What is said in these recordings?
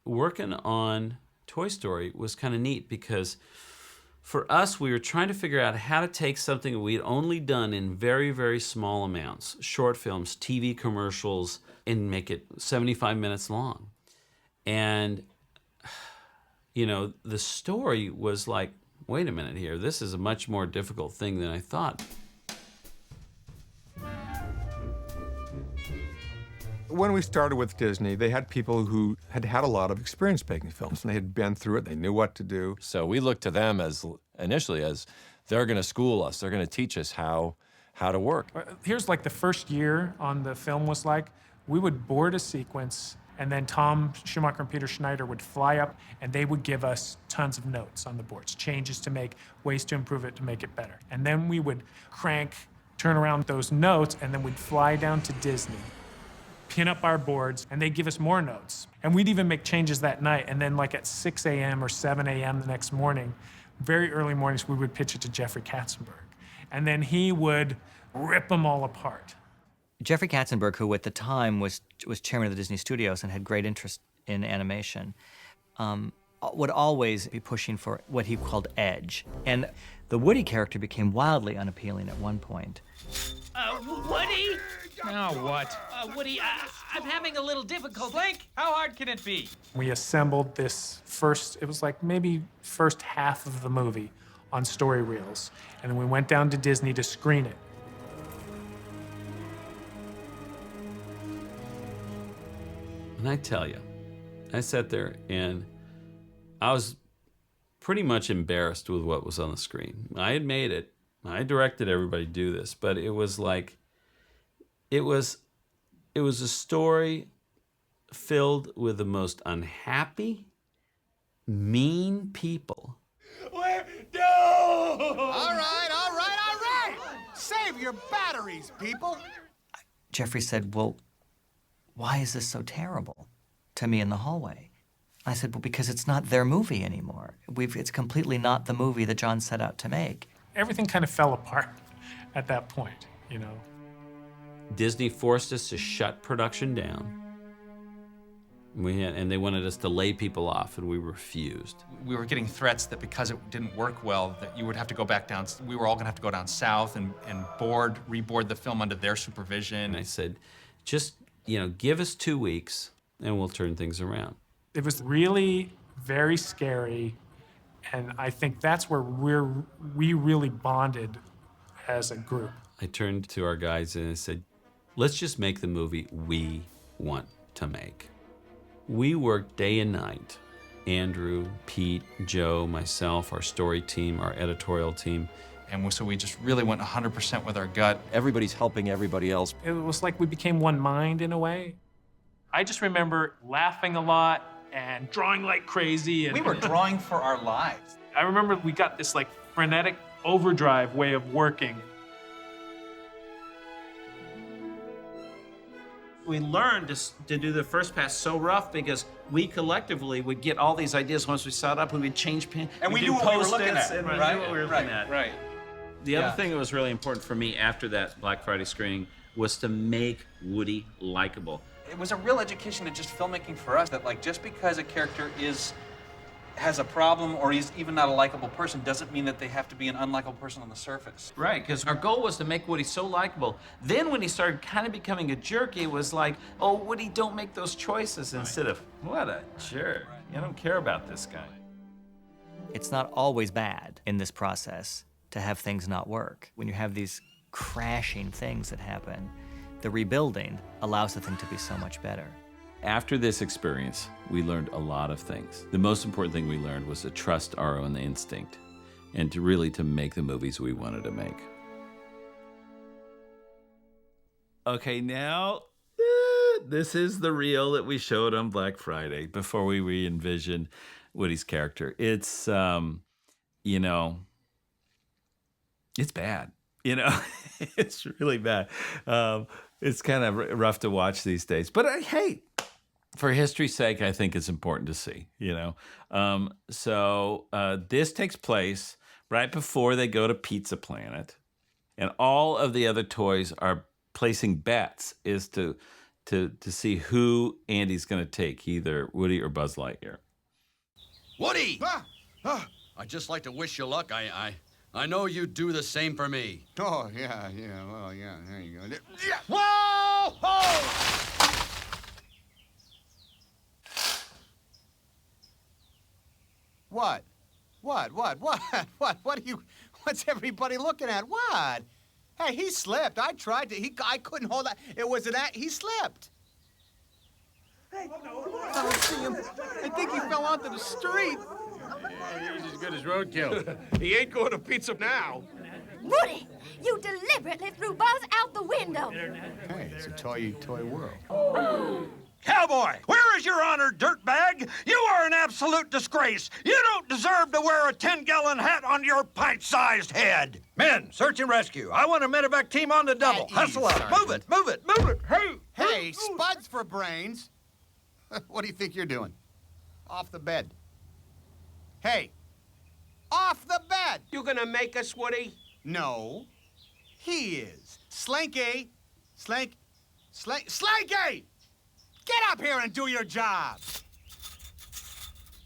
working on Toy Story was kind of neat because for us, we were trying to figure out how to take something we'd only done in very, very small amounts, short films, TV commercials, and make it 75 minutes long. And, you know, the story was like, wait a minute here, this is a much more difficult thing than I thought. When we started with Disney, they had people who had had a lot of experience making films, and they had been through it, they knew what to do. So we looked to them as initially as they're going to school us, they're going to teach us how to work. Here's like the first year on the film was like, we would board a sequence, and then Tom Schumacher and Peter Schneider would fly up, and they would give us tons of notes on the boards, changes to make, ways to improve it to make it better. And then we would turn around those notes, and then we'd fly down to Disney, pin up our boards, and they'd give us more notes. And we'd even make changes that night, and then like at 6 a.m. or 7 a.m. the next morning, very early mornings, we would pitch it to Jeffrey Katzenberg. And then he would rip them all apart. Jeffrey Katzenberg, who at the time was chairman of the Disney Studios and had great interest in animation, would always be pushing for what he called edge. And the Woody character became wildly unappealing at one point. Woody? Now what? Woody, I'm having a little difficulty. Slink, how hard can it be? We assembled this it was like maybe first half of the movie on story reels. And then we went down to Disney to screen it. And I tell you, I sat there and I was pretty much embarrassed with what was on the screen. I had made it. I directed everybody to do this, but it was like, it was a story filled with the most unhappy, mean people. All right. Save your batteries, people. Jeffrey said, well, why is this so terrible, to me in the hallway? I said, well, because it's not their movie anymore. It's completely not the movie that John set out to make. Everything kind of fell apart at that point, you know. Disney forced us to shut production down. And they wanted us to lay people off, and we refused. We were getting threats that because it didn't work well, that you would have to go back down. We were all going to have to go down south and reboard the film under their supervision. And I said, just, give us 2 weeks, and we'll turn things around. It was really very scary, and I think that's where we really bonded as a group. I turned to our guys and I said, let's just make the movie we want to make. We worked day and night. Andrew, Pete, Joe, myself, our story team, our editorial team. And so we just really went 100% with our gut. Everybody's helping everybody else. It was like we became one mind in a way. I just remember laughing a lot and drawing like crazy. And we were drawing for our lives. I remember we got this like frenetic overdrive way of working. We learned to do the first pass so rough because we collectively would get all these ideas once we saw it up, and we'd change pin. And we knew what we were looking at. And we knew what we were looking at. Right. The other thing that was really important for me after that Black Friday screening was to make Woody likable. It was a real education to just filmmaking for us, that like just because a character has a problem or he's even not a likable person doesn't mean that they have to be an unlikable person on the surface. Right, because our goal was to make Woody so likable. Then when he started kind of becoming a jerk, it was like, oh, Woody, don't make those choices, instead of, what a jerk. I don't care about this guy. It's not always bad in this process to have things not work. When you have these crashing things that happen, the rebuilding allows the thing to be so much better. After this experience, we learned a lot of things. The most important thing we learned was to trust our own instinct and to make the movies we wanted to make. Okay, now, this is the reel that we showed on Black Friday before we re-envisioned Woody's character. It's, it's bad. It's really bad. It's kind of rough to watch these days. But hey, for history's sake, I think it's important to see, So this takes place right before they go to Pizza Planet. And all of the other toys are placing bets as to to see who Andy's going to take, either Woody or Buzz Lightyear. Woody! I'd just like to wish you luck. I know you'd do the same for me. Oh, yeah, well, yeah, there you go. Yeah. Whoa! Ho! What? What are you, what's everybody looking at? What? Hey, he slipped. I tried to, I couldn't hold that. It was he slipped. Hey, I don't see him. I think he fell onto the street. Yeah, he's as good as roadkill. He ain't going to pizza now. Woody, you deliberately threw Buzz out the window. Hey, it's a toy world. Cowboy, where is your honor, dirtbag? You are an absolute disgrace. You don't deserve to wear a 10-gallon hat on your pint-sized head. Men, search and rescue. I want a medevac team on the double. Hustle up. Move it. Hey, spuds for brains. What do you think you're doing? Off the bed. Hey, off the bed. You gonna make us, Woody? No, he is. Slinky! Slinky! Get up here and do your job!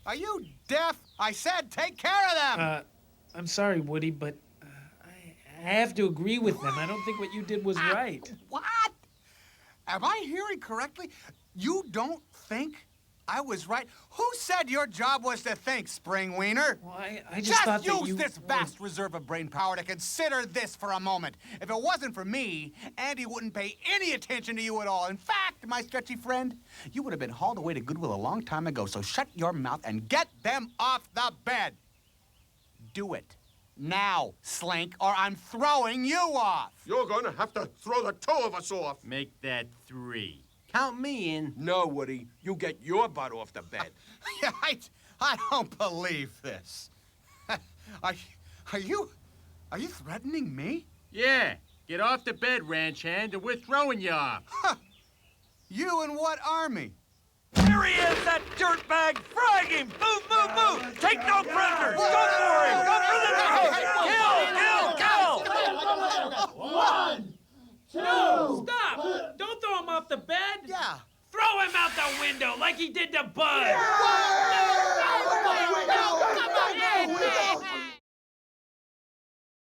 Are you deaf? I said take care of them! I'm sorry, Woody, but I have to agree with them. I don't think what you did was right. What? Am I hearing correctly? You don't think I was right? Who said your job was to think, Spring Wiener? Well, I just thought that use this vast reserve of brain power to consider this for a moment. If it wasn't for me, Andy wouldn't pay any attention to you at all. In fact, my stretchy friend, you would have been hauled away to Goodwill a long time ago, so shut your mouth and get them off the bed. Do it. Now, Slink, or I'm throwing you off. You're gonna have to throw the two of us off. Make that 3. Count me in. No, Woody. You get your butt off the bed. Yeah, I don't believe this. Are you threatening me? Yeah. Get off the bed, ranch hand, or we're throwing you off. Huh. You and what army? There he is, that dirtbag. Frag him. Move. Take no prisoners. Go for him. Go for the kill. 1, 2. Stop! Don't throw him off the bed. Yeah. Throw him out the window like he did to Buzz. Yeah.